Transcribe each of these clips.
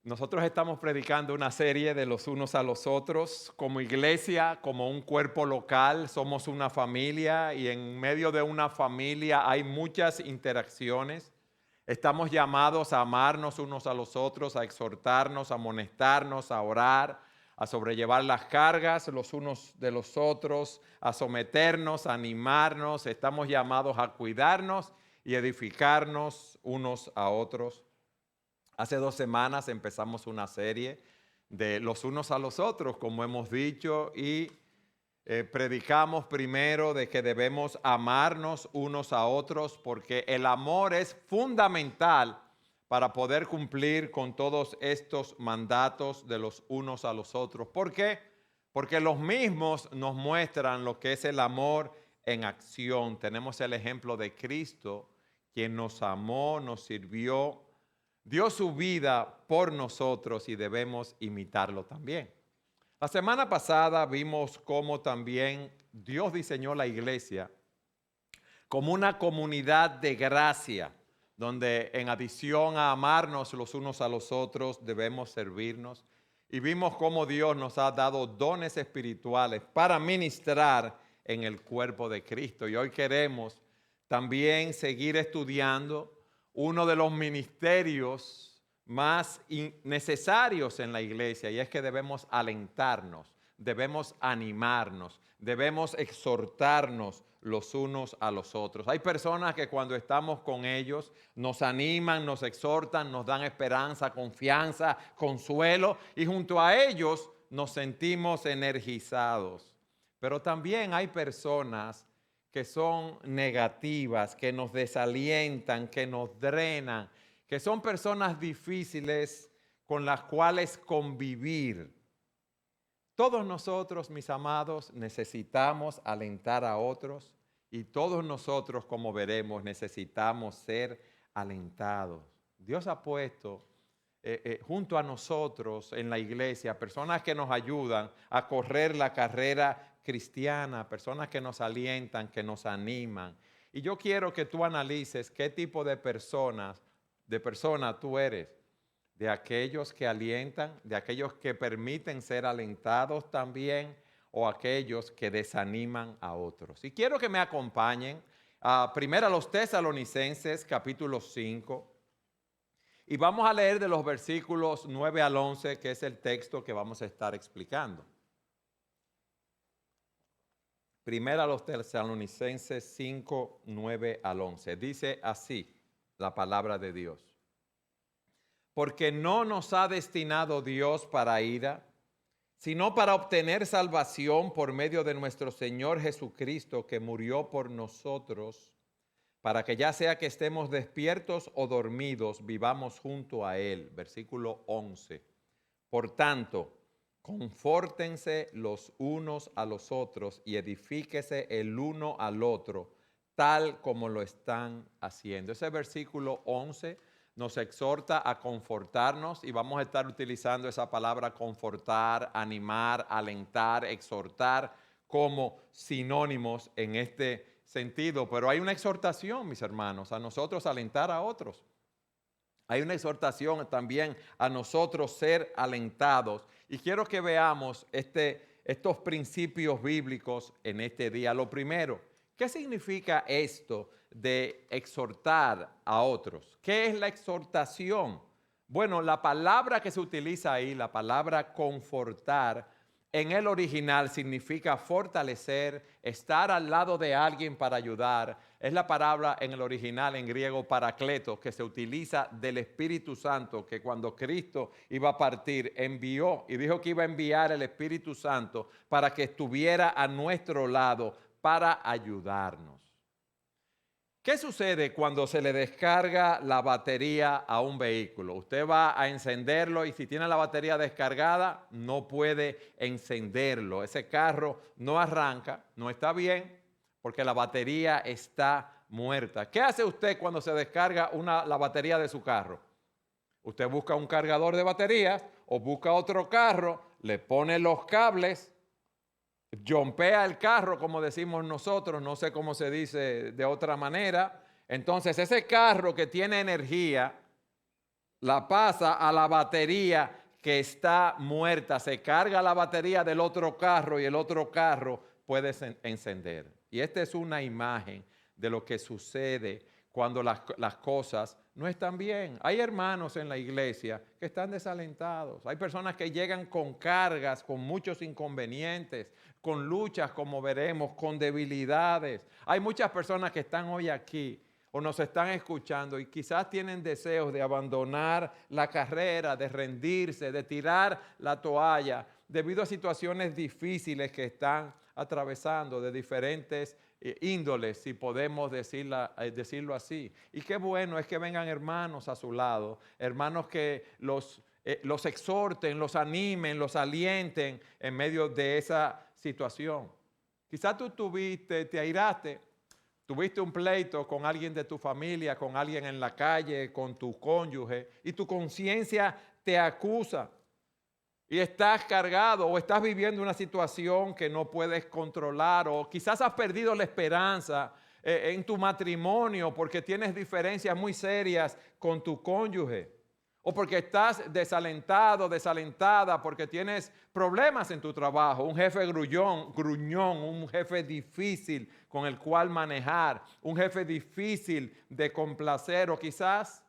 Nosotros estamos predicando una serie de los unos a los otros. Como iglesia, como un cuerpo local, somos una familia y en medio de una familia hay muchas interacciones. Estamos llamados a amarnos unos a los otros, a exhortarnos, a amonestarnos, a orar, a sobrellevar las cargas los unos de los otros, a someternos, a animarnos. Estamos llamados a cuidarnos y edificarnos unos a otros. Hace 2 semanas empezamos una serie de los unos a los otros, como hemos dicho, y predicamos primero de que debemos amarnos unos a otros, porque el amor es fundamental para poder cumplir con todos estos mandatos de los unos a los otros. ¿Por qué? Porque los mismos nos muestran lo que es el amor en acción. Tenemos el ejemplo de Cristo, quien nos amó, nos sirvió, dio su vida por nosotros y debemos imitarlo también. La semana pasada vimos cómo también Dios diseñó la iglesia como una comunidad de gracia, donde en adición a amarnos los unos a los otros, debemos servirnos. Y vimos cómo Dios nos ha dado dones espirituales para ministrar en el cuerpo de Cristo. Y hoy queremos también seguir estudiando uno de los ministerios más necesarios en la iglesia, y es que debemos alentarnos, debemos animarnos, debemos exhortarnos los unos a los otros. Hay personas que cuando estamos con ellos nos animan, nos exhortan, nos dan esperanza, confianza, consuelo, y junto a ellos nos sentimos energizados. Pero también hay personas que son negativas, que nos desalientan, que nos drenan, que son personas difíciles con las cuales convivir. Todos nosotros, mis amados, necesitamos alentar a otros y todos nosotros, como veremos, necesitamos ser alentados. Dios ha puesto junto a nosotros en la iglesia personas que nos ayudan a correr la carrera cristiana, personas que nos alientan, que nos animan. Y yo quiero que tú analices qué tipo de persona tú eres. De aquellos que alientan, de aquellos que permiten ser alentados también, o aquellos que desaniman a otros. Y quiero que me acompañen primero a los Tesalonicenses, capítulo 5, y vamos a leer de los versículos 9 al 11, que es el texto que vamos a estar explicando. Primero a los Tesalonicenses 5, 9 al 11. Dice así la palabra de Dios. Porque no nos ha destinado Dios para ira, sino para obtener salvación por medio de nuestro Señor Jesucristo, que murió por nosotros, para que ya sea que estemos despiertos o dormidos, vivamos junto a Él. Versículo 11. Por tanto, confórtense los unos a los otros y edifíquese el uno al otro, tal como lo están haciendo. Ese versículo 11 nos exhorta a confortarnos y vamos a estar utilizando esa palabra confortar, animar, alentar, exhortar como sinónimos en este sentido. Pero hay una exhortación, mis hermanos, a nosotros alentar a otros. Hay una exhortación también a nosotros ser alentados. Y quiero que veamos estos principios bíblicos en este día. Lo primero, ¿qué significa esto de exhortar a otros? ¿Qué es la exhortación? Bueno, la palabra que se utiliza ahí, la palabra confortar, en el original significa fortalecer, estar al lado de alguien para ayudar. Es la palabra en el original en griego parakletos, que se utiliza del Espíritu Santo, que cuando Cristo iba a partir envió y dijo que iba a enviar el Espíritu Santo para que estuviera a nuestro lado para ayudarnos. ¿Qué sucede cuando se le descarga la batería a un vehículo? Usted va a encenderlo y si tiene la batería descargada, no puede encenderlo. Ese carro no arranca, no está bien, porque la batería está muerta. ¿Qué hace usted cuando se descarga la batería de su carro? Usted busca un cargador de baterías o busca otro carro, le pone los cables, yompea el carro, como decimos nosotros, no sé cómo se dice de otra manera. Entonces ese carro que tiene energía, la pasa a la batería que está muerta. Se carga la batería del otro carro y el otro carro puede encender. Y esta es una imagen de lo que sucede cuando las cosas no están bien. Hay hermanos en la iglesia que están desalentados. Hay personas que llegan con cargas, con muchos inconvenientes, con luchas, como veremos, con debilidades. Hay muchas personas que están hoy aquí o nos están escuchando y quizás tienen deseos de abandonar la carrera, de rendirse, de tirar la toalla, debido a situaciones difíciles que están atravesando de diferentes índoles, si podemos decirlo así. Y qué bueno es que vengan hermanos a su lado, hermanos que los exhorten, los animen, los alienten en medio de esa situación. Quizás tú te airaste, tuviste un pleito con alguien de tu familia, con alguien en la calle, con tu cónyuge, y tu conciencia te acusa. Y estás cargado o estás viviendo una situación que no puedes controlar, o quizás has perdido la esperanza en tu matrimonio porque tienes diferencias muy serias con tu cónyuge, o porque estás desalentado, desalentada porque tienes problemas en tu trabajo, un jefe gruñón, un jefe difícil con el cual manejar, un jefe difícil de complacer, o quizás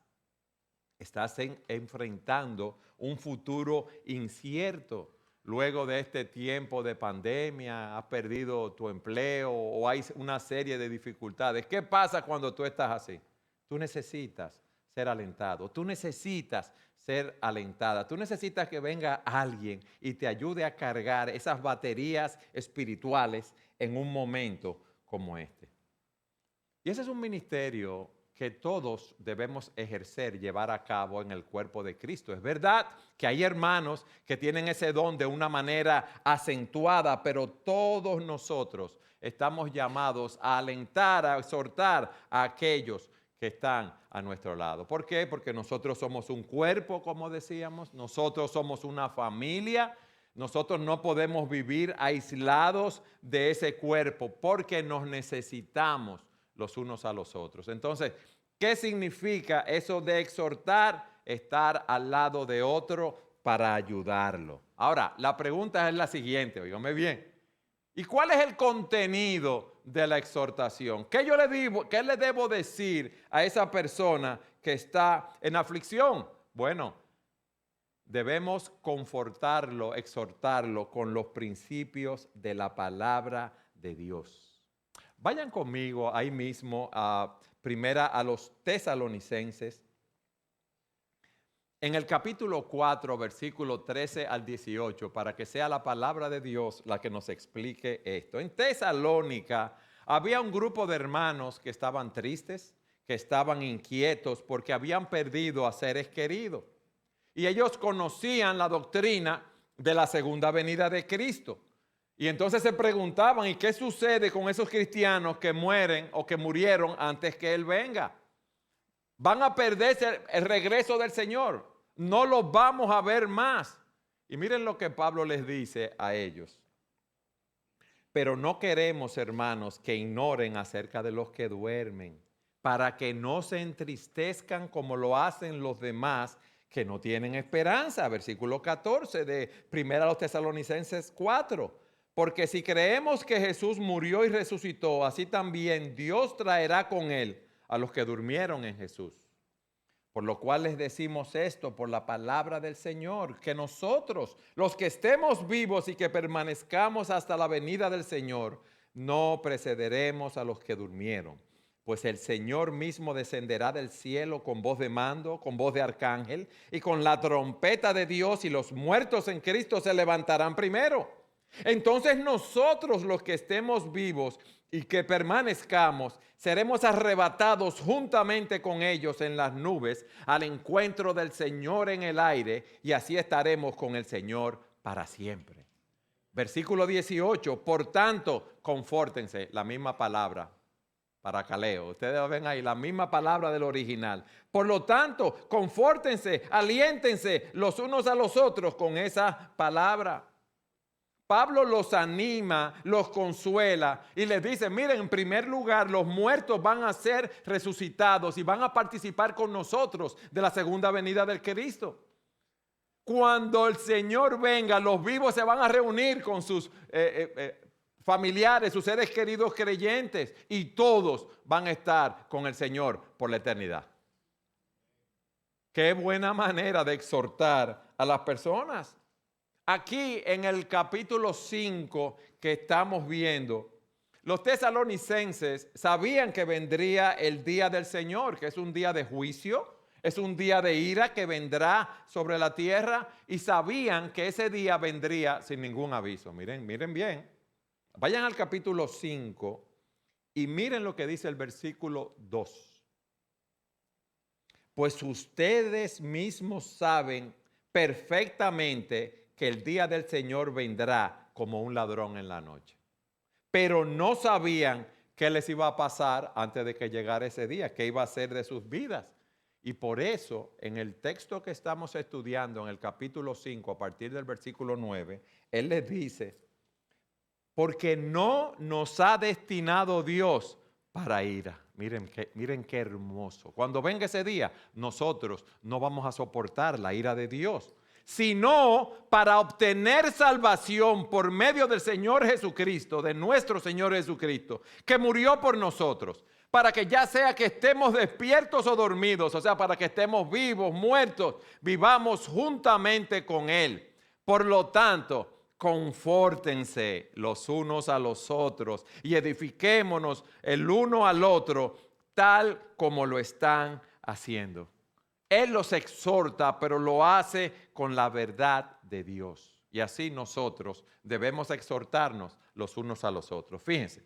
estás enfrentando un futuro incierto. Luego de este tiempo de pandemia, has perdido tu empleo o hay una serie de dificultades. ¿Qué pasa cuando tú estás así? Tú necesitas ser alentado, tú necesitas ser alentada, tú necesitas que venga alguien y te ayude a cargar esas baterías espirituales en un momento como este. Y ese es un ministerio que todos debemos ejercer, llevar a cabo en el cuerpo de Cristo. Es verdad que hay hermanos que tienen ese don de una manera acentuada, pero todos nosotros estamos llamados a alentar, a exhortar a aquellos que están a nuestro lado. ¿Por qué? Porque nosotros somos un cuerpo, como decíamos, nosotros somos una familia. Nosotros no podemos vivir aislados de ese cuerpo porque nos necesitamos los unos a los otros. Entonces, ¿qué significa eso de exhortar? Estar al lado de otro para ayudarlo. Ahora, la pregunta es la siguiente, óigame bien. ¿Y cuál es el contenido de la exhortación? ¿Qué le debo decir a esa persona que está en aflicción? Bueno, debemos confortarlo, exhortarlo con los principios de la palabra de Dios. Vayan conmigo ahí mismo a los Tesalonicenses. En el capítulo 4, versículo 13 al 18, para que sea la palabra de Dios la que nos explique esto. En Tesalónica había un grupo de hermanos que estaban tristes, que estaban inquietos porque habían perdido a seres queridos. Y ellos conocían la doctrina de la segunda venida de Cristo. Y entonces se preguntaban, ¿y qué sucede con esos cristianos que mueren o que murieron antes que Él venga? Van a perderse el regreso del Señor. No los vamos a ver más. Y miren lo que Pablo les dice a ellos. Pero no queremos, hermanos, que ignoren acerca de los que duermen, para que no se entristezcan como lo hacen los demás que no tienen esperanza. Versículo 14 de 1 Tesalonicenses 4. Porque si creemos que Jesús murió y resucitó, así también Dios traerá con Él a los que durmieron en Jesús. Por lo cual les decimos esto por la palabra del Señor, que nosotros, los que estemos vivos y que permanezcamos hasta la venida del Señor, no precederemos a los que durmieron. Pues el Señor mismo descenderá del cielo con voz de mando, con voz de arcángel y con la trompeta de Dios, y los muertos en Cristo se levantarán primero. Entonces nosotros, los que estemos vivos y que permanezcamos, seremos arrebatados juntamente con ellos en las nubes al encuentro del Señor en el aire, y así estaremos con el Señor para siempre. Versículo 18, por tanto, confórtense, la misma palabra, paracaleo, ustedes ven ahí la misma palabra del original. Por lo tanto, confórtense, aliéntense los unos a los otros con esa palabra. Pablo los anima, los consuela y les dice, miren, en primer lugar, los muertos van a ser resucitados y van a participar con nosotros de la segunda venida del Cristo. Cuando el Señor venga, los vivos se van a reunir con sus familiares, sus seres queridos creyentes, y todos van a estar con el Señor por la eternidad. Qué buena manera de exhortar a las personas. Aquí en el capítulo 5 que estamos viendo, los tesalonicenses sabían que vendría el día del Señor, que es un día de juicio, es un día de ira que vendrá sobre la tierra, y sabían que ese día vendría sin ningún aviso. Miren bien. Vayan al capítulo 5 y miren lo que dice el versículo 2. Pues ustedes mismos saben perfectamente que el día del Señor vendrá como un ladrón en la noche. Pero no sabían qué les iba a pasar antes de que llegara ese día, qué iba a ser de sus vidas. Y por eso, en el texto que estamos estudiando, en el capítulo 5, a partir del versículo 9, él les dice, porque no nos ha destinado Dios para ira. Miren qué hermoso. Cuando venga ese día, nosotros no vamos a soportar la ira de Dios, sino para obtener salvación por medio del Señor Jesucristo, de nuestro Señor Jesucristo, que murió por nosotros, para que ya sea que estemos despiertos o dormidos, o sea, para que estemos vivos, muertos, vivamos juntamente con Él. Por lo tanto, confórtense los unos a los otros y edifiquémonos el uno al otro, tal como lo están haciendo. Él los exhorta, pero lo hace con la verdad de Dios. Y así nosotros debemos exhortarnos los unos a los otros. Fíjense,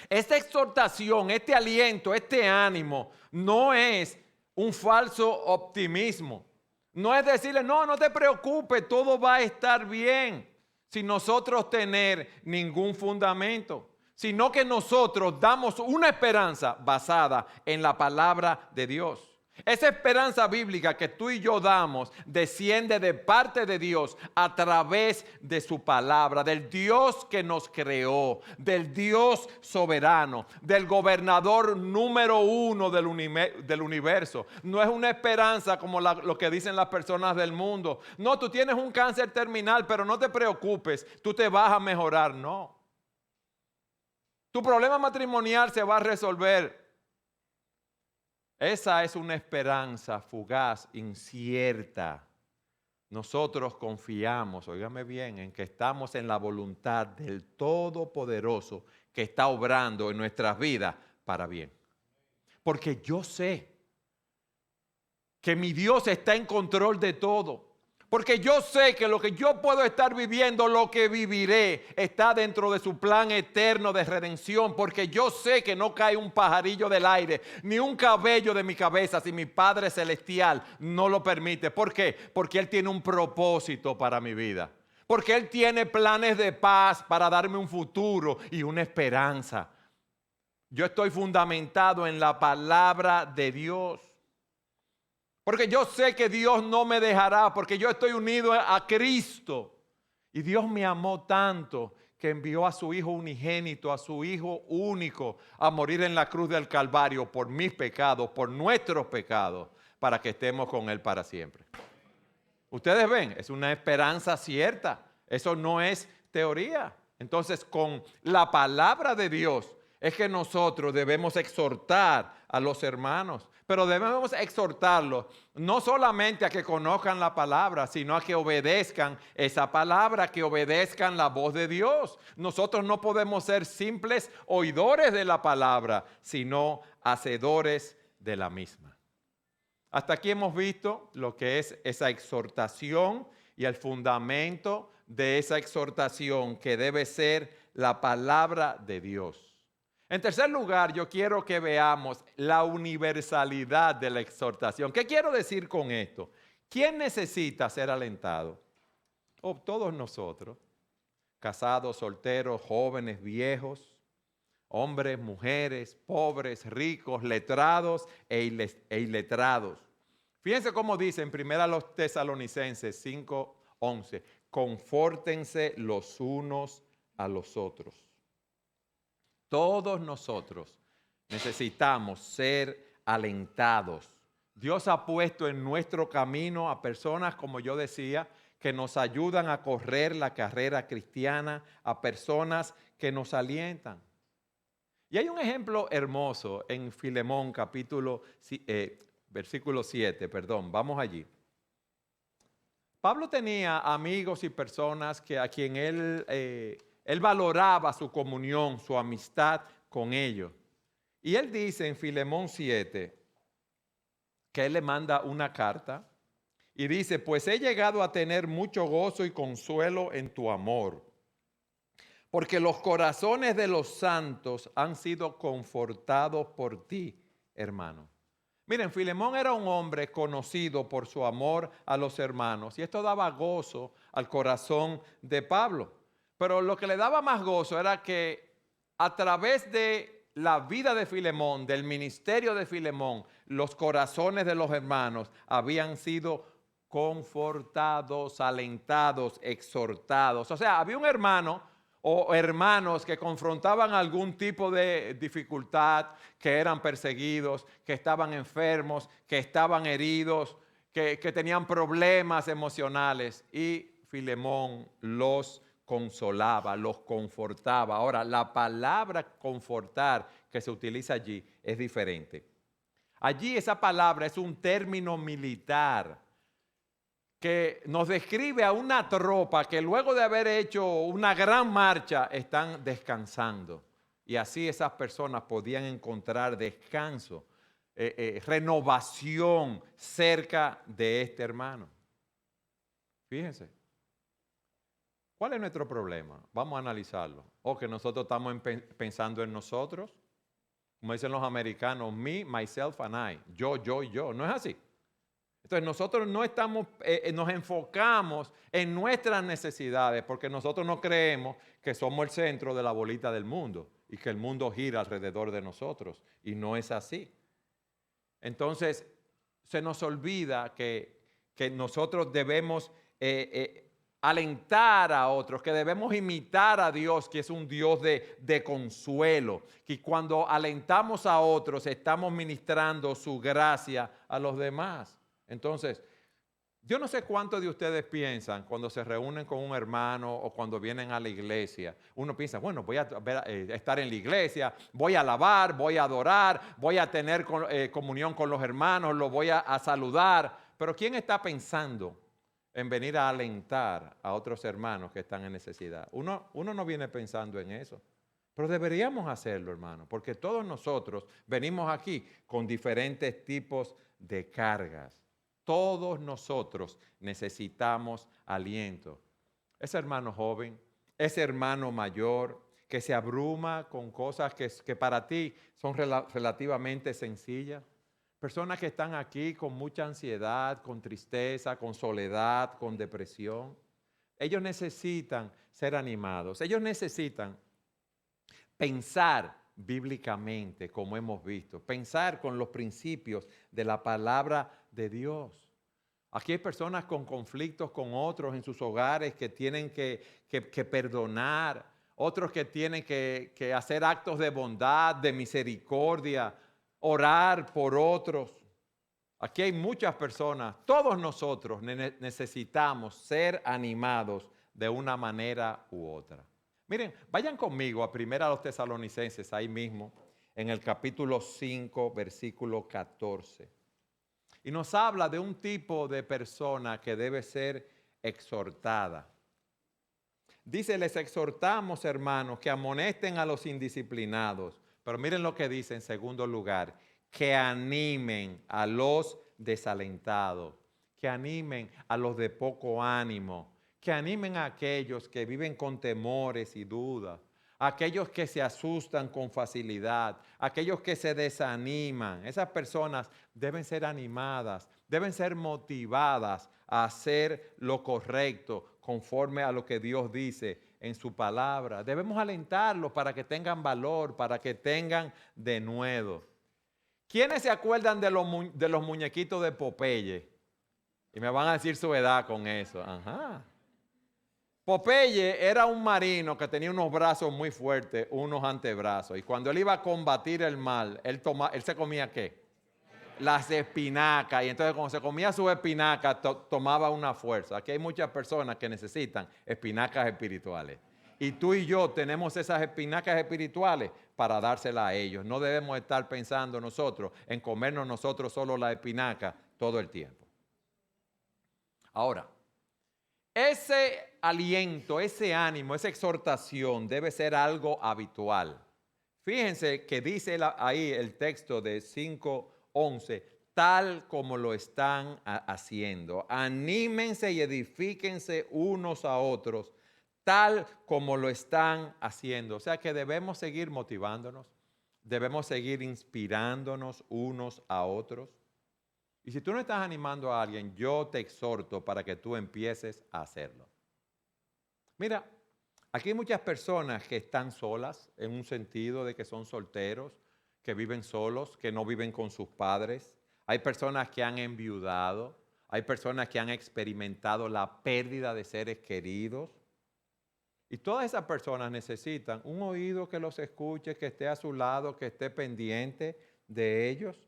esta exhortación, este aliento, este ánimo, no es un falso optimismo. No es decirle, no te preocupes, todo va a estar bien, sin nosotros tener ningún fundamento, sino que nosotros damos una esperanza basada en la palabra de Dios. Esa esperanza bíblica que tú y yo damos desciende de parte de Dios a través de su palabra, del Dios que nos creó, del Dios soberano, del gobernador número 1 del universo. No es una esperanza como lo que dicen las personas del mundo. No, tú tienes un cáncer terminal, pero no te preocupes, tú te vas a mejorar. No. Tu problema matrimonial se va a resolver. Esa es una esperanza fugaz, incierta. Nosotros confiamos, óigame bien, en que estamos en la voluntad del Todopoderoso que está obrando en nuestras vidas para bien. Porque yo sé que mi Dios está en control de todo. Porque yo sé que lo que yo puedo estar viviendo, lo que viviré, está dentro de su plan eterno de redención. Porque yo sé que no cae un pajarillo del aire, ni un cabello de mi cabeza, si mi Padre Celestial no lo permite. ¿Por qué? Porque Él tiene un propósito para mi vida. Porque Él tiene planes de paz para darme un futuro y una esperanza. Yo estoy fundamentado en la palabra de Dios. Porque yo sé que Dios no me dejará, porque yo estoy unido a Cristo. Y Dios me amó tanto que envió a su Hijo unigénito, a su Hijo único, a morir en la cruz del Calvario por mis pecados, por nuestros pecados, para que estemos con Él para siempre. Ustedes ven, es una esperanza cierta. Eso no es teoría. Entonces, con la palabra de Dios es que nosotros debemos exhortar a los hermanos. Pero debemos exhortarlos no solamente a que conozcan la palabra, sino a que obedezcan esa palabra, que obedezcan la voz de Dios. Nosotros no podemos ser simples oidores de la palabra, sino hacedores de la misma. Hasta aquí hemos visto lo que es esa exhortación y el fundamento de esa exhortación que debe ser la palabra de Dios. En tercer lugar, yo quiero que veamos la universalidad de la exhortación. ¿Qué quiero decir con esto? ¿Quién necesita ser alentado? Todos nosotros, casados, solteros, jóvenes, viejos, hombres, mujeres, pobres, ricos, letrados e iletrados. Fíjense cómo dice en 1 Tesalonicenses 5:11, confórtense los unos a los otros. Todos nosotros necesitamos ser alentados. Dios ha puesto en nuestro camino a personas, como yo decía, que nos ayudan a correr la carrera cristiana, a personas que nos alientan. Y hay un ejemplo hermoso en Filemón versículo 7, vamos allí. Pablo tenía amigos y personas a quien él valoraba su comunión, su amistad con ellos. Y él dice en Filemón 7 que él le manda una carta y dice, pues he llegado a tener mucho gozo y consuelo en tu amor, porque los corazones de los santos han sido confortados por ti, hermano. Miren, Filemón era un hombre conocido por su amor a los hermanos y esto daba gozo al corazón de Pablo. Pero lo que le daba más gozo era que a través de la vida de Filemón, del ministerio de Filemón, los corazones de los hermanos habían sido confortados, alentados, exhortados. O sea, había un hermano o hermanos que confrontaban algún tipo de dificultad, que eran perseguidos, que estaban enfermos, que estaban heridos, que tenían problemas emocionales. Y Filemón los consolaba, los confortaba. Ahora, la palabra confortar que se utiliza allí es diferente. Allí esa palabra es un término militar que nos describe a una tropa que luego de haber hecho una gran marcha están descansando. Y así esas personas podían encontrar descanso, renovación cerca de este hermano. Fíjense, ¿cuál es nuestro problema? Vamos a analizarlo. O que nosotros estamos pensando en nosotros, como dicen los americanos, me, myself and I, yo, y yo. ¿No es así? Entonces nosotros no estamos, nos enfocamos en nuestras necesidades porque nosotros no creemos que somos el centro de la bolita del mundo y que el mundo gira alrededor de nosotros y no es así. Entonces se nos olvida que nosotros debemos alentar a otros, que debemos imitar a Dios, que es un Dios de consuelo, que cuando alentamos a otros estamos ministrando su gracia a los demás. Entonces, yo no sé cuántos de ustedes piensan cuando se reúnen con un hermano o cuando vienen a la iglesia. Uno piensa, bueno, voy a estar en la iglesia, voy a alabar, voy a adorar, voy a tener comunión con los hermanos, los voy a saludar. Pero ¿quién está pensando en venir a alentar a otros hermanos que están en necesidad? Uno no viene pensando en eso. Pero deberíamos hacerlo, hermano, porque todos nosotros venimos aquí con diferentes tipos de cargas. Todos nosotros necesitamos aliento. Ese hermano joven, ese hermano mayor que se abruma con cosas que para ti son relativamente sencillas. Personas que están aquí con mucha ansiedad, con tristeza, con soledad, con depresión. Ellos necesitan ser animados. Ellos necesitan pensar bíblicamente, como hemos visto, pensar con los principios de la palabra de Dios. Aquí hay personas con conflictos con otros en sus hogares que tienen que perdonar, otros que tienen que hacer actos de bondad, de misericordia, orar por otros. Aquí hay muchas personas, todos nosotros necesitamos ser animados de una manera u otra. Miren, vayan conmigo a 1 Tesalonicenses, ahí mismo, en el capítulo 5, versículo 14. Y nos habla de un tipo de persona que debe ser exhortada. Dice, les exhortamos, hermanos, que amonesten a los indisciplinados. Pero miren lo que dice en segundo lugar, que animen a los desalentados, que animen a los de poco ánimo, que animen a aquellos que viven con temores y dudas, a aquellos que se asustan con facilidad, a aquellos que se desaniman. Esas personas deben ser animadas, deben ser motivadas a hacer lo correcto conforme a lo que Dios dice en su palabra. Debemos alentarlos para que tengan valor, para que tengan denuedo. ¿Quiénes se acuerdan de los muñequitos de Popeye? Y me van a decir su edad con eso. Ajá. Popeye era un marino que tenía unos brazos muy fuertes, unos antebrazos. Y cuando él iba a combatir el mal, él se comía ¿qué? Las espinacas. Y entonces cuando se comía sus espinacas, tomaba una fuerza. Aquí hay muchas personas que necesitan espinacas espirituales. Y tú y yo tenemos esas espinacas espirituales para dárselas a ellos. No debemos estar pensando nosotros en comernos nosotros solo la espinaca todo el tiempo. Ahora, ese aliento, ese ánimo, esa exhortación debe ser algo habitual. Fíjense que dice ahí el texto de 5:11, tal como lo están haciendo. Anímense y edifíquense unos a otros, tal como lo están haciendo. O sea que debemos seguir motivándonos, debemos seguir inspirándonos unos a otros. Y si tú no estás animando a alguien, yo te exhorto para que tú empieces a hacerlo. Mira, aquí hay muchas personas que están solas, en un sentido de que son solteros, que viven solos, que no viven con sus padres. Hay personas que han enviudado, hay personas que han experimentado la pérdida de seres queridos. Y todas esas personas necesitan un oído que los escuche, que esté a su lado, que esté pendiente de ellos.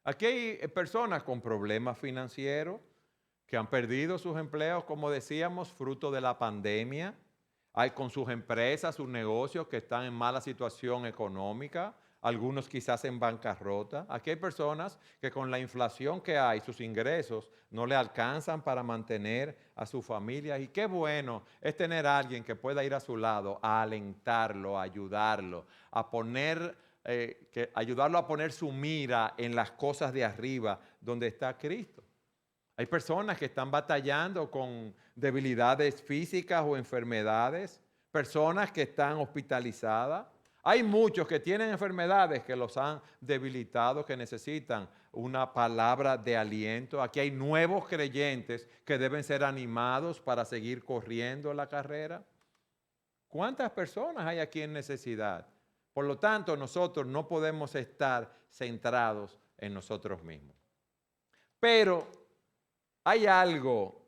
Aquí hay personas con problemas financieros que han perdido sus empleos, como decíamos, fruto de la pandemia. Hay con sus empresas, sus negocios que están en mala situación económica, algunos quizás en bancarrota. Aquí hay personas que con la inflación que hay, sus ingresos no le alcanzan para mantener a su familia. Y qué bueno es tener a alguien que pueda ir a su lado, a alentarlo, a ayudarlo, a ayudarlo a poner su mira en las cosas de arriba, donde está Cristo. Hay personas que están batallando con debilidades físicas o enfermedades, personas que están hospitalizadas. Hay muchos que tienen enfermedades que los han debilitado, que necesitan una palabra de aliento. Aquí hay nuevos creyentes que deben ser animados para seguir corriendo la carrera. ¿Cuántas personas hay aquí en necesidad? Por lo tanto, nosotros no podemos estar centrados en nosotros mismos. Pero hay algo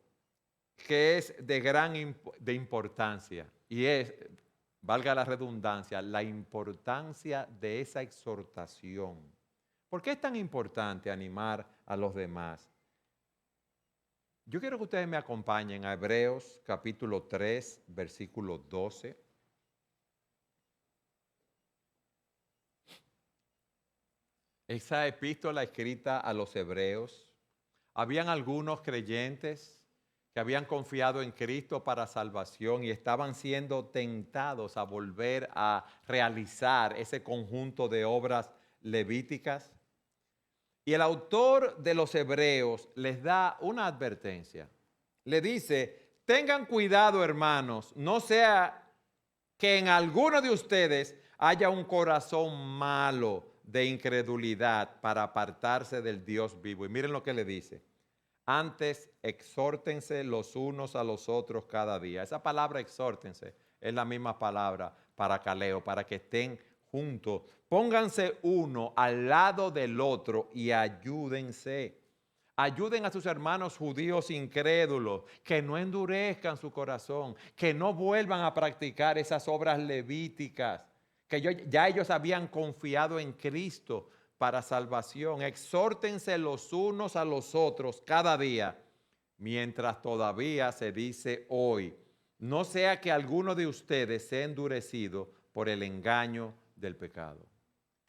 que es de gran importancia y es, valga la redundancia, la importancia de esa exhortación. ¿Por qué es tan importante animar a los demás? Yo quiero que ustedes me acompañen a Hebreos capítulo 3, versículo 12. Esa epístola escrita a los hebreos. Habían algunos creyentes que habían confiado en Cristo para salvación y estaban siendo tentados a volver a realizar ese conjunto de obras levíticas. Y el autor de los Hebreos les da una advertencia. Le dice, tengan cuidado, hermanos, no sea que en alguno de ustedes haya un corazón malo de incredulidad para apartarse del Dios vivo. Y miren lo que le dice. Antes, exhórtense los unos a los otros cada día. Esa palabra exhórtense es la misma palabra para caleo, para que estén juntos. Pónganse uno al lado del otro y ayúdense. Ayuden a sus hermanos judíos incrédulos, que no endurezcan su corazón, que no vuelvan a practicar esas obras levíticas, que ya ellos habían confiado en Cristo para salvación. Exhórtense los unos a los otros cada día, mientras todavía se dice hoy, no sea que alguno de ustedes sea endurecido por el engaño del pecado.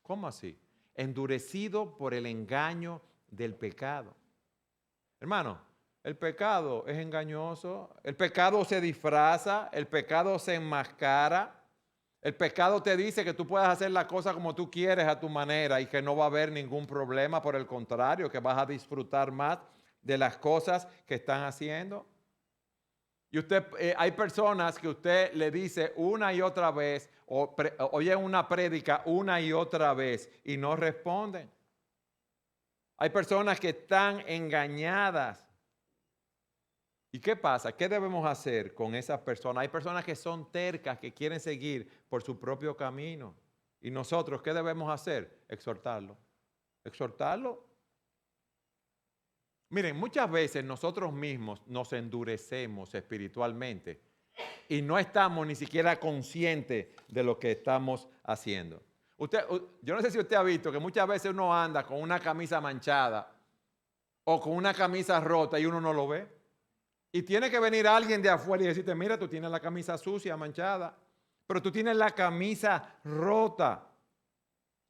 ¿Cómo así? Endurecido por el engaño del pecado. Hermano, el pecado es engañoso, el pecado se disfraza, el pecado se enmascara. El pecado te dice que tú puedes hacer la cosa como tú quieres a tu manera y que no va a haber ningún problema, por el contrario, que vas a disfrutar más de las cosas que están haciendo. Y hay personas que usted le dice una y otra vez, o oye una prédica una y otra vez y no responden. Hay personas que están engañadas. ¿Y qué pasa? ¿Qué debemos hacer con esas personas? Hay personas que son tercas, que quieren seguir por su propio camino. ¿Y nosotros qué debemos hacer? Exhortarlo. Exhortarlo. Miren, muchas veces nosotros mismos nos endurecemos espiritualmente y no estamos ni siquiera conscientes de lo que estamos haciendo. Yo no sé si usted ha visto que muchas veces uno anda con una camisa manchada o con una camisa rota y uno no lo ve. Y tiene que venir alguien de afuera y decirte, mira, tú tienes la camisa sucia, manchada, pero tú tienes la camisa rota.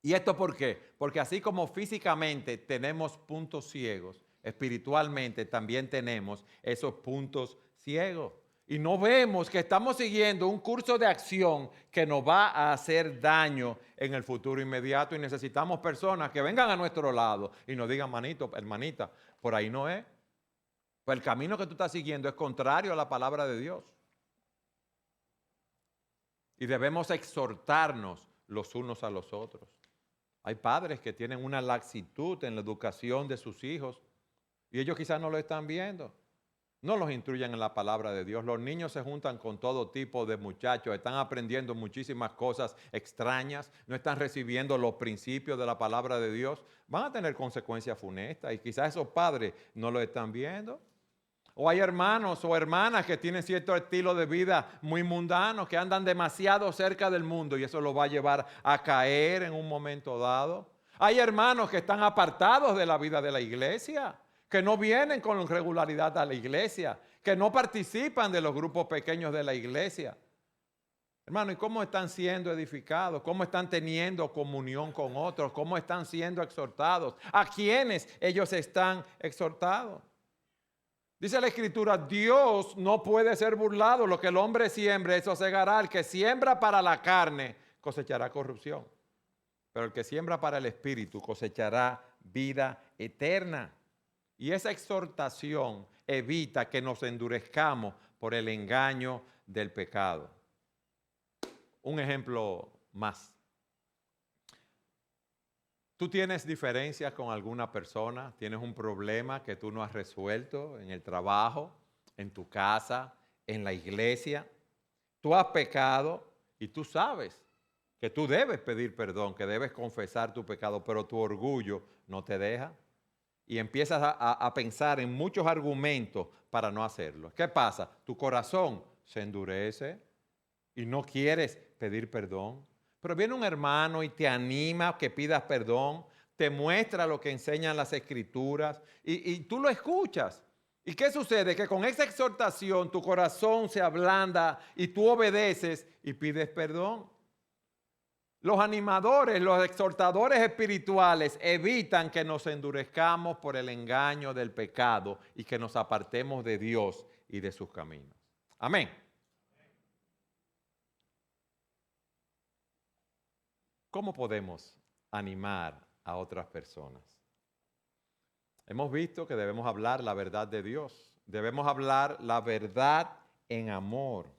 ¿Y esto por qué? Porque así como físicamente tenemos puntos ciegos, espiritualmente también tenemos esos puntos ciegos. Y no vemos que estamos siguiendo un curso de acción que nos va a hacer daño en el futuro inmediato y necesitamos personas que vengan a nuestro lado y nos digan, manito, hermanita, por ahí no es. Pues el camino que tú estás siguiendo es contrario a la palabra de Dios. Y debemos exhortarnos los unos a los otros. Hay padres que tienen una laxitud en la educación de sus hijos y ellos quizás no lo están viendo. No los instruyen en la palabra de Dios. Los niños se juntan con todo tipo de muchachos, están aprendiendo muchísimas cosas extrañas, no están recibiendo los principios de la palabra de Dios. Van a tener consecuencias funestas y quizás esos padres no lo están viendo. O hay hermanos o hermanas que tienen cierto estilo de vida muy mundano, que andan demasiado cerca del mundo y eso los va a llevar a caer en un momento dado. Hay hermanos que están apartados de la vida de la iglesia, que no vienen con regularidad a la iglesia, que no participan de los grupos pequeños de la iglesia. Hermano, ¿y cómo están siendo edificados? ¿Cómo están teniendo comunión con otros? ¿Cómo están siendo exhortados? ¿A quiénes ellos están exhortados? Dice la Escritura, Dios no puede ser burlado. Lo que el hombre siembre, eso segará. El que siembra para la carne, cosechará corrupción. Pero el que siembra para el Espíritu, cosechará vida eterna. Y esa exhortación evita que nos endurezcamos por el engaño del pecado. Un ejemplo más. Tú tienes diferencias con alguna persona, tienes un problema que tú no has resuelto en el trabajo, en tu casa, en la iglesia. Tú has pecado y tú sabes que tú debes pedir perdón, que debes confesar tu pecado, pero tu orgullo no te deja. Y empiezas a pensar en muchos argumentos para no hacerlo. ¿Qué pasa? Tu corazón se endurece y no quieres pedir perdón. Pero viene un hermano y te anima a que pidas perdón, te muestra lo que enseñan las Escrituras y tú lo escuchas. ¿Y qué sucede? Que con esa exhortación tu corazón se ablanda y tú obedeces y pides perdón. Los animadores, los exhortadores espirituales evitan que nos endurezcamos por el engaño del pecado y que nos apartemos de Dios y de sus caminos. Amén. ¿Cómo podemos animar a otras personas? Hemos visto que debemos hablar la verdad de Dios. Debemos hablar la verdad en amor.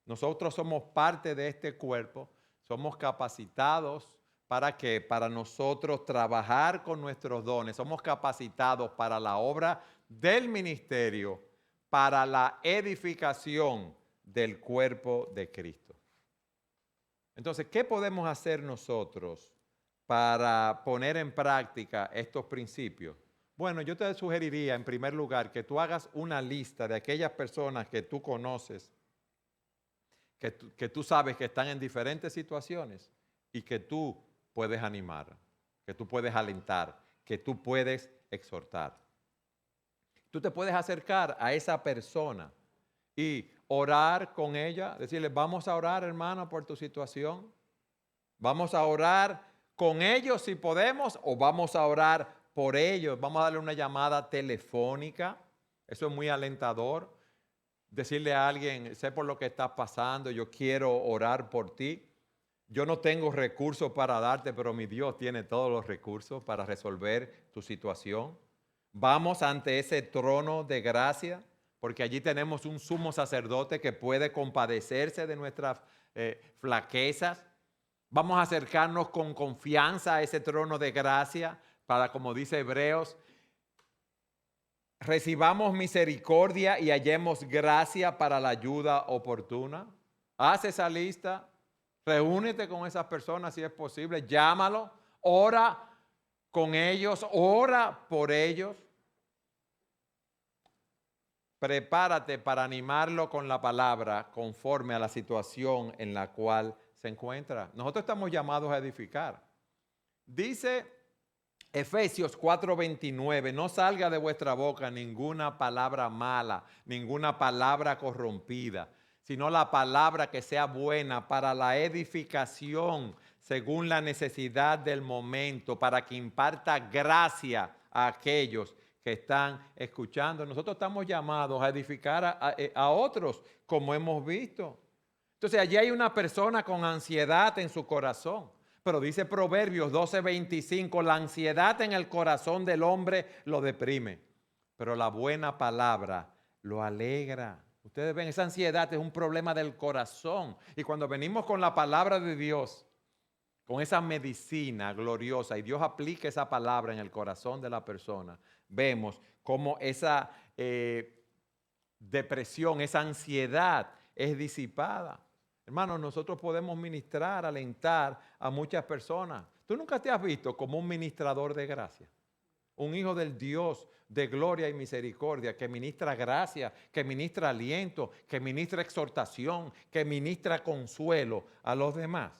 Nosotros somos parte de este cuerpo. Somos capacitados para que para nosotros trabajar con nuestros dones. Somos capacitados para la obra del ministerio, para la edificación del cuerpo de Cristo. Entonces, ¿qué podemos hacer nosotros para poner en práctica estos principios? Bueno, yo te sugeriría en primer lugar que tú hagas una lista de aquellas personas que tú conoces, que tú sabes que están en diferentes situaciones y que tú puedes animar, que tú puedes alentar, que tú puedes exhortar. Tú te puedes acercar a esa persona y orar con ella, decirle, vamos a orar, hermano, por tu situación. Vamos a orar con ellos si podemos o vamos a orar por ellos. Vamos a darle una llamada telefónica. Eso es muy alentador. Decirle a alguien, sé por lo que estás pasando, yo quiero orar por ti. Yo no tengo recursos para darte, pero mi Dios tiene todos los recursos para resolver tu situación. Vamos ante ese trono de gracia, porque allí tenemos un sumo sacerdote que puede compadecerse de nuestras flaquezas. Vamos a acercarnos con confianza a ese trono de gracia para, como dice Hebreos, recibamos misericordia y hallemos gracia para la ayuda oportuna. Haz esa lista, reúnete con esas personas si es posible, llámalo, ora con ellos, ora por ellos. prepárate para animarlo con la palabra conforme a la situación en la cual se encuentra. Nosotros estamos llamados a edificar. Dice Efesios 4:29, no salga de vuestra boca ninguna palabra mala, ninguna palabra corrompida, sino la palabra que sea buena para la edificación según la necesidad del momento, para que imparta gracia a aquellos que están escuchando. Nosotros estamos llamados a edificar a otros, como hemos visto. Entonces allí hay una persona con ansiedad en su corazón. Pero dice Proverbios 12:25, la ansiedad en el corazón del hombre lo deprime, pero la buena palabra lo alegra. Ustedes ven, esa ansiedad es un problema del corazón. Y cuando venimos con la palabra de Dios, con esa medicina gloriosa, y Dios aplica esa palabra en el corazón de la persona, vemos cómo esa depresión, esa ansiedad es disipada. Hermanos, nosotros podemos ministrar, alentar a muchas personas. ¿Tú nunca te has visto como un ministrador de gracia? Un hijo del Dios de gloria y misericordia que ministra gracia, que ministra aliento, que ministra exhortación, que ministra consuelo a los demás.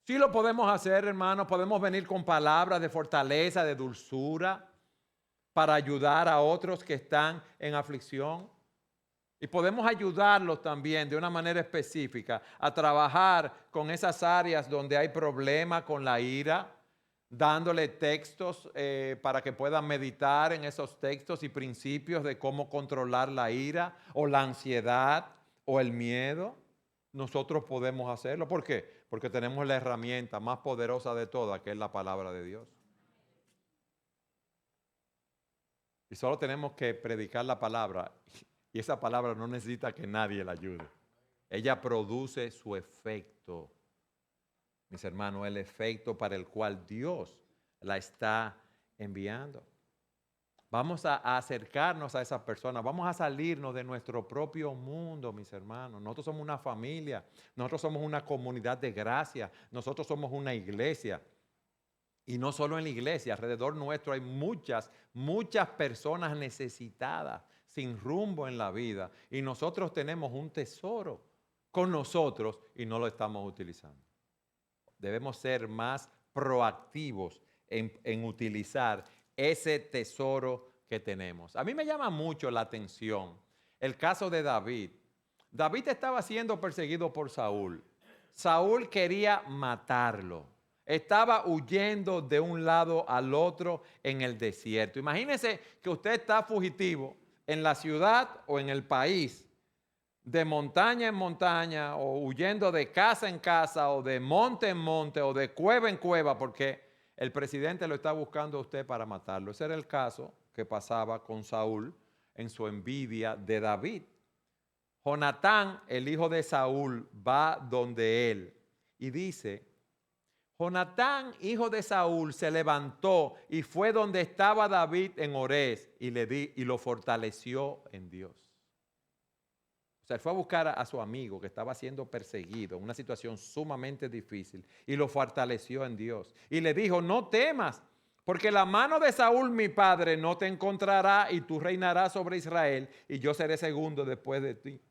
Sí lo podemos hacer, hermanos. Podemos venir con palabras de fortaleza, de dulzura, para ayudar a otros que están en aflicción. Y podemos ayudarlos también de una manera específica a trabajar con esas áreas donde hay problema con la ira, dándole textos para que puedan meditar en esos textos y principios de cómo controlar la ira o la ansiedad o el miedo. Nosotros podemos hacerlo. ¿Por qué? Porque tenemos la herramienta más poderosa de todas, que es la palabra de Dios. Y solo tenemos que predicar la palabra. Y esa palabra no necesita que nadie la ayude. Ella produce su efecto. Mis hermanos, el efecto para el cual Dios la está enviando. Vamos a acercarnos a esas personas. Vamos a salirnos de nuestro propio mundo, mis hermanos. Nosotros somos una familia. Nosotros somos una comunidad de gracia. Nosotros somos una iglesia. Y no solo en la iglesia, alrededor nuestro hay muchas personas necesitadas, sin rumbo en la vida. Y nosotros tenemos un tesoro con nosotros y no lo estamos utilizando. Debemos ser más proactivos en utilizar ese tesoro que tenemos. A mí me llama mucho la atención el caso de David. David estaba siendo perseguido por Saúl. Saúl quería matarlo. Estaba huyendo de un lado al otro en el desierto. Imagínese que usted está fugitivo en la ciudad o en el país, de montaña en montaña, o huyendo de casa en casa, o de monte en monte, o de cueva en cueva, porque el presidente lo está buscando a usted para matarlo. Ese era el caso que pasaba con Saúl en su envidia de David. Jonatán, el hijo de Saúl, va donde él y dice: Jonatán, hijo de Saúl, se levantó y fue donde estaba David en Orés y lo fortaleció en Dios. O sea, él fue a buscar a su amigo que estaba siendo perseguido en una situación sumamente difícil y lo fortaleció en Dios. Y le dijo: no temas, porque la mano de Saúl, mi padre, no te encontrará y tú reinarás sobre Israel y yo seré segundo después de ti.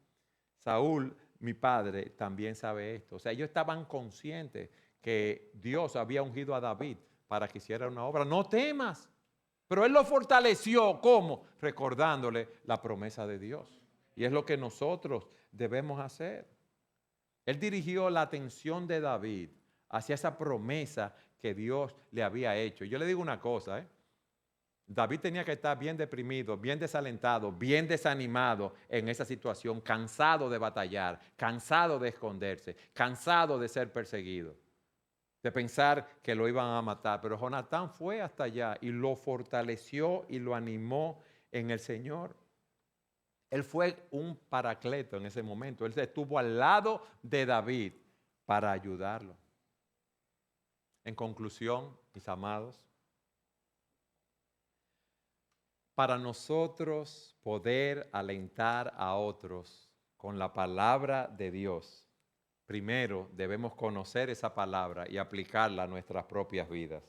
Saúl, mi padre, también sabe esto. O sea, ellos estaban conscientes que Dios había ungido a David para que hiciera una obra. No temas. Pero él lo fortaleció. ¿Cómo? Recordándole la promesa de Dios. Y es lo que nosotros debemos hacer. Él dirigió la atención de David hacia esa promesa que Dios le había hecho. Y yo le digo una cosa, David tenía que estar bien deprimido, bien desalentado, bien desanimado en esa situación, cansado de batallar, cansado de esconderse, cansado de ser perseguido, de pensar que lo iban a matar. Pero Jonatán fue hasta allá y lo fortaleció y lo animó en el Señor. Él fue un paracleto en ese momento. Él estuvo al lado de David para ayudarlo. En conclusión, mis amados, para nosotros poder alentar a otros con la palabra de Dios, primero debemos conocer esa palabra y aplicarla a nuestras propias vidas.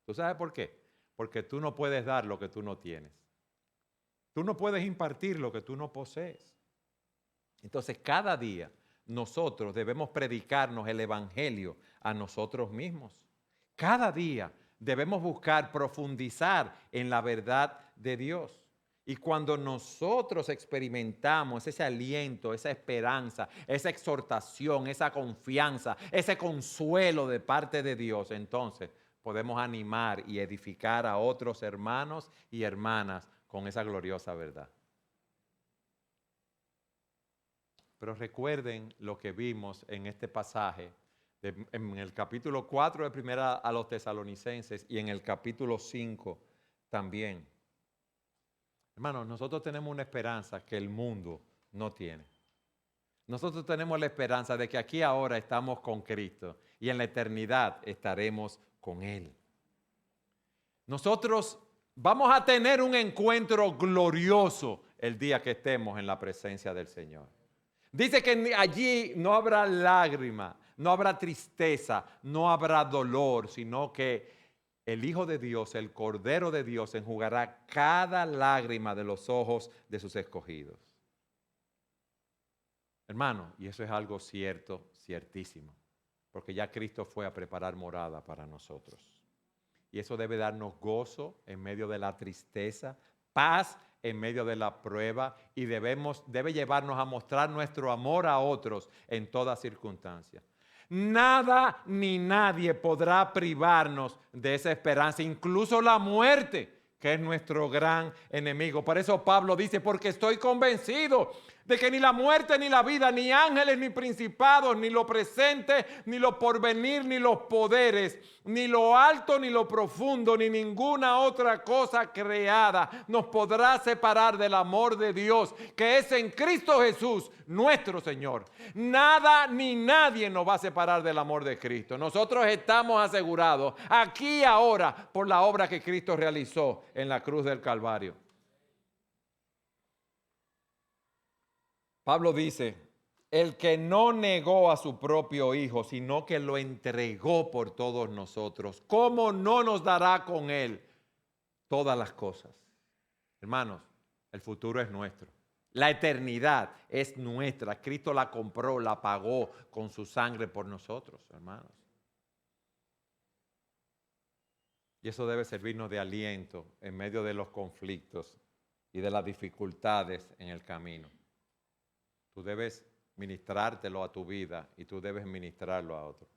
¿Tú sabes por qué? Porque tú no puedes dar lo que tú no tienes. Tú no puedes impartir lo que tú no posees. Entonces, cada día nosotros debemos predicarnos el evangelio a nosotros mismos. Cada día debemos buscar profundizar en la verdad de Dios. Y cuando nosotros experimentamos ese aliento, esa esperanza, esa exhortación, esa confianza, ese consuelo de parte de Dios, entonces podemos animar y edificar a otros hermanos y hermanas con esa gloriosa verdad. Pero recuerden lo que vimos en este pasaje, en el capítulo 4 de Primera a los Tesalonicenses y en el capítulo 5 también. Hermanos, nosotros tenemos una esperanza que el mundo no tiene. Nosotros tenemos la esperanza de que aquí ahora estamos con Cristo y en la eternidad estaremos con Él. Nosotros vamos a tener un encuentro glorioso el día que estemos en la presencia del Señor. Dice que allí no habrá lágrima, no habrá tristeza, no habrá dolor, sino que el Hijo de Dios, el Cordero de Dios, enjugará cada lágrima de los ojos de sus escogidos. Hermano, y eso es algo cierto, ciertísimo, porque ya Cristo fue a preparar morada para nosotros. Y eso debe darnos gozo en medio de la tristeza, paz en medio de la prueba y debe llevarnos a mostrar nuestro amor a otros en toda circunstancia. Nada ni nadie podrá privarnos de esa esperanza, incluso la muerte, que es nuestro gran enemigo. Por eso Pablo dice, porque estoy convencido de que ni la muerte, ni la vida, ni ángeles, ni principados, ni lo presente, ni lo porvenir, ni los poderes, ni lo alto, ni lo profundo, ni ninguna otra cosa creada nos podrá separar del amor de Dios, que es en Cristo Jesús, nuestro Señor. Nada ni nadie nos va a separar del amor de Cristo. Nosotros estamos asegurados aquí y ahora por la obra que Cristo realizó en la cruz del Calvario. Pablo dice, el que no negó a su propio Hijo, sino que lo entregó por todos nosotros, ¿cómo no nos dará con Él todas las cosas? Hermanos, el futuro es nuestro. La eternidad es nuestra. Cristo la compró, la pagó con su sangre por nosotros, hermanos. Y eso debe servirnos de aliento en medio de los conflictos y de las dificultades en el camino. Tú debes ministrártelo a tu vida y tú debes ministrarlo a otro.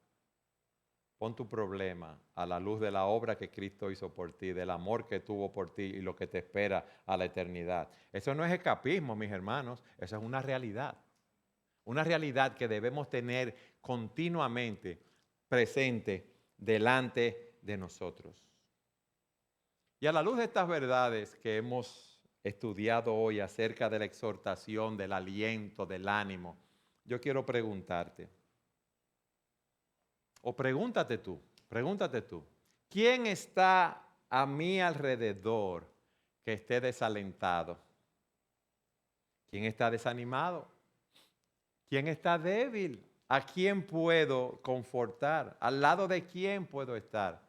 Pon tu problema a la luz de la obra que Cristo hizo por ti, del amor que tuvo por ti y lo que te espera a la eternidad. Eso no es escapismo, mis hermanos, eso es una realidad. Una realidad que debemos tener continuamente presente delante de nosotros. Y a la luz de estas verdades que hemos estudiado hoy acerca de la exhortación, del aliento, del ánimo, yo quiero preguntarte, o pregúntate tú, ¿quién está a mi alrededor que esté desalentado? ¿Quién está desanimado? ¿Quién está débil? ¿A quién puedo confortar? ¿Al lado de quién puedo estar?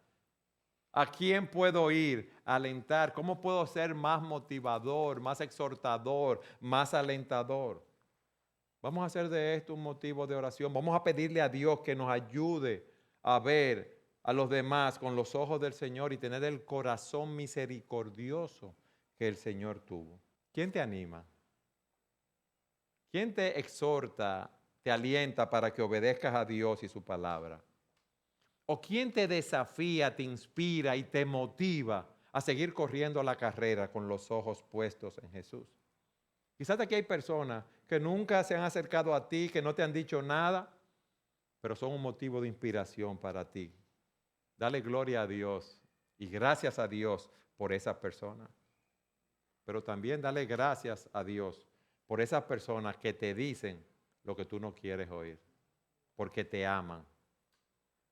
¿A quién puedo ir a alentar? ¿Cómo puedo ser más motivador, más exhortador, más alentador? Vamos a hacer de esto un motivo de oración. Vamos a pedirle a Dios que nos ayude a ver a los demás con los ojos del Señor y tener el corazón misericordioso que el Señor tuvo. ¿Quién te anima? ¿Quién te exhorta, te alienta para que obedezcas a Dios y su palabra? ¿O quién te desafía, te inspira y te motiva a seguir corriendo la carrera con los ojos puestos en Jesús? Quizás aquí hay personas que nunca se han acercado a ti, que no te han dicho nada, pero son un motivo de inspiración para ti. Dale gloria a Dios y gracias a Dios por esas personas. Pero también dale gracias a Dios por esas personas que te dicen lo que tú no quieres oír, porque te aman.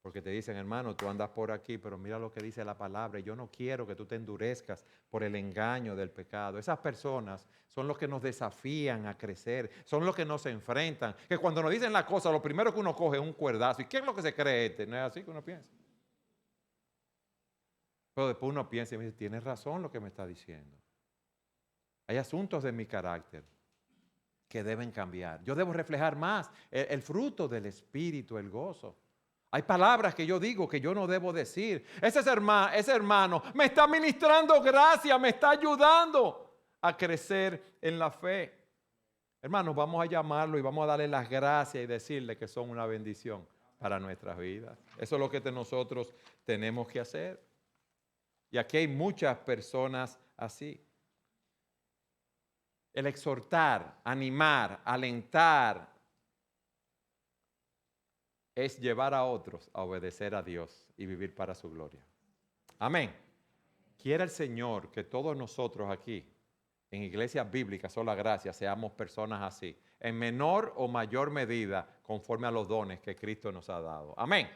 Porque te dicen, hermano, tú andas por aquí, pero mira lo que dice la palabra. Y yo no quiero que tú te endurezcas por el engaño del pecado. Esas personas son los que nos desafían a crecer, son los que nos enfrentan. Que cuando nos dicen las cosas, lo primero que uno coge es un cuerdazo. ¿Y qué es lo que se cree este? No es así que uno piensa. Pero después uno piensa y me dice, tienes razón lo que me está diciendo. Hay asuntos de mi carácter que deben cambiar. Yo debo reflejar más el fruto del Espíritu, el gozo. Hay palabras que yo digo que yo no debo decir. Ese hermano me está ministrando gracia, me está ayudando a crecer en la fe. Hermanos, vamos a llamarlo y vamos a darle las gracias y decirle que son una bendición para nuestras vidas. Eso es lo que nosotros tenemos que hacer. Y aquí hay muchas personas así. El exhortar, animar, alentar, es llevar a otros a obedecer a Dios y vivir para su gloria. Amén. Quiera el Señor que todos nosotros aquí, en Iglesias Bíblicas, Sola Gracia, seamos personas así, en menor o mayor medida, conforme a los dones que Cristo nos ha dado. Amén.